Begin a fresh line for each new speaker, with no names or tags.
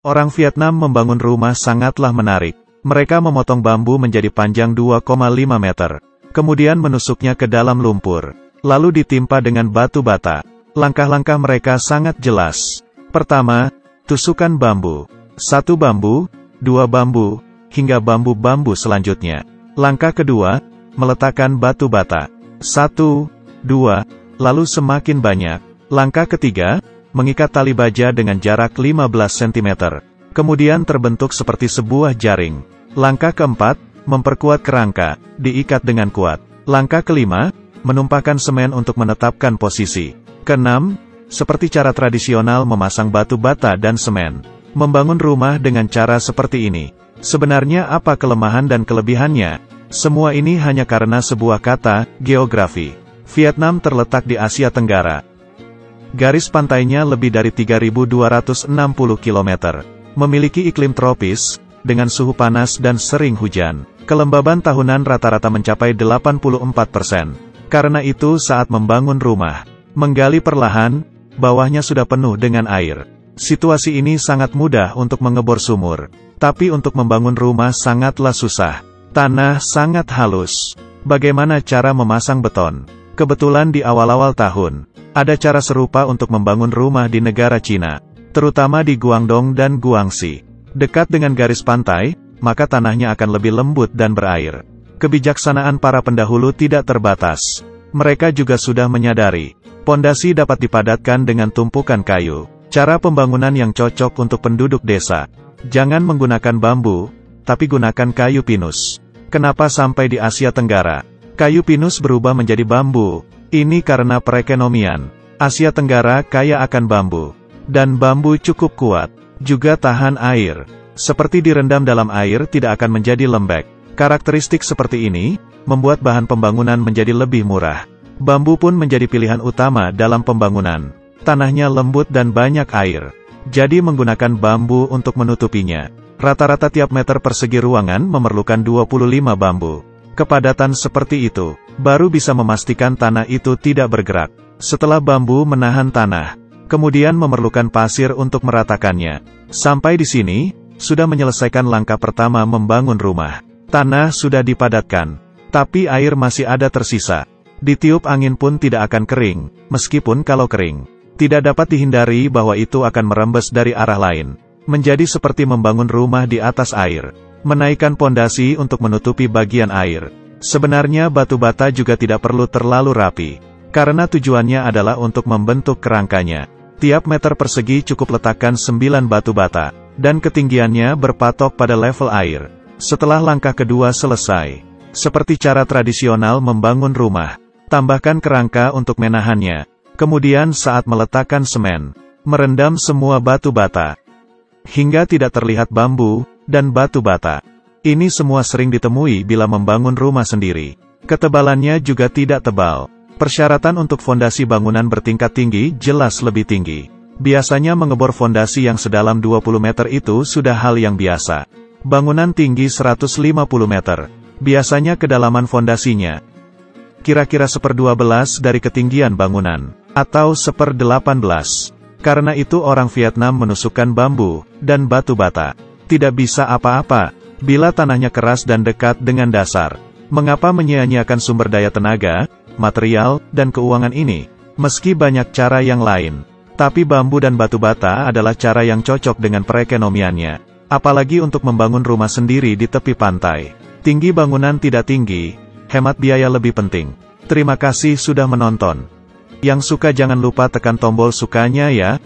Orang Vietnam membangun rumah sangatlah menarik. Mereka memotong bambu menjadi panjang 2,5 meter. Kemudian menusuknya ke dalam lumpur. Lalu ditimpa dengan batu bata. Langkah-langkah mereka sangat jelas. Pertama, tusukan bambu. 1 bambu, 2 bambu, hingga bambu-bambu selanjutnya. Langkah kedua, meletakkan batu bata. 1, 2, lalu semakin banyak. Langkah ketiga, mengikat tali baja dengan jarak 15 cm. Kemudian terbentuk seperti sebuah jaring. Langkah keempat, memperkuat kerangka, diikat dengan kuat. Langkah kelima, menumpahkan semen untuk menetapkan posisi. Keenam, seperti cara tradisional memasang batu bata dan semen. Membangun rumah dengan cara seperti ini. Sebenarnya apa kelemahan dan kelebihannya? Semua ini hanya karena sebuah kata, geografi. Vietnam terletak di Asia Tenggara. Garis pantainya lebih dari 3.260 km. Memiliki iklim tropis, dengan suhu panas dan sering hujan. Kelembaban tahunan rata-rata mencapai 84%. Karena itu saat membangun rumah, menggali perlahan, bawahnya sudah penuh dengan air. Situasi ini sangat mudah untuk mengebor sumur. Tapi untuk membangun rumah sangatlah susah. Tanah sangat halus. Bagaimana cara memasang beton? Kebetulan di awal-awal tahun, ada cara serupa untuk membangun rumah di negara Cina, terutama di Guangdong dan Guangxi. Dekat dengan garis pantai, maka tanahnya akan lebih lembut dan berair. Kebijaksanaan para pendahulu tidak terbatas. Mereka juga sudah menyadari, pondasi dapat dipadatkan dengan tumpukan kayu. Cara pembangunan yang cocok untuk penduduk desa. Jangan menggunakan bambu, tapi gunakan kayu pinus. Kenapa sampai di Asia Tenggara kayu pinus berubah menjadi bambu? Ini karena perekonomian. Asia Tenggara kaya akan bambu. Dan bambu cukup kuat. Juga tahan air. Seperti direndam dalam air tidak akan menjadi lembek. Karakteristik seperti ini, membuat bahan pembangunan menjadi lebih murah. Bambu pun menjadi pilihan utama dalam pembangunan. Tanahnya lembut dan banyak air. Jadi menggunakan bambu untuk menutupinya. Rata-rata tiap meter persegi ruangan memerlukan 25 bambu. Kepadatan seperti itu, baru bisa memastikan tanah itu tidak bergerak. Setelah bambu menahan tanah, kemudian memerlukan pasir untuk meratakannya. Sampai di sini, sudah menyelesaikan langkah pertama membangun rumah. Tanah sudah dipadatkan, tapi air masih ada tersisa. Ditiup angin pun tidak akan kering, meskipun kalau kering, tidak dapat dihindari bahwa itu akan merembes dari arah lain. Menjadi seperti membangun rumah di atas air. Menaikkan pondasi untuk menutupi bagian air. Sebenarnya batu bata juga tidak perlu terlalu rapi. Karena tujuannya adalah untuk membentuk kerangkanya. Tiap meter persegi cukup letakkan 9 batu bata. Dan ketinggiannya berpatok pada level air. Setelah langkah kedua selesai. Seperti cara tradisional membangun rumah. Tambahkan kerangka untuk menahannya. Kemudian saat meletakkan semen, merendam semua batu bata. Hingga tidak terlihat bambu dan batu bata. Ini semua sering ditemui bila membangun rumah sendiri. Ketebalannya juga tidak tebal. Persyaratan untuk fondasi bangunan bertingkat tinggi jelas lebih tinggi. Biasanya mengebor fondasi yang sedalam 20 meter itu sudah hal yang biasa. Bangunan tinggi 150 meter. Biasanya kedalaman fondasinya kira-kira 1/12 dari ketinggian bangunan, atau 1/18. Karena itu orang Vietnam menusukkan bambu dan batu bata. Tidak bisa apa-apa bila tanahnya keras dan dekat dengan dasar. Mengapa menyia-nyiakan sumber daya tenaga, material, dan keuangan ini? Meski banyak cara yang lain, tapi bambu dan batu bata adalah cara yang cocok dengan perekonomiannya. Apalagi untuk membangun rumah sendiri di tepi pantai. Tinggi bangunan tidak tinggi, hemat biaya lebih penting. Terima kasih sudah menonton. Yang suka jangan lupa tekan tombol sukanya ya.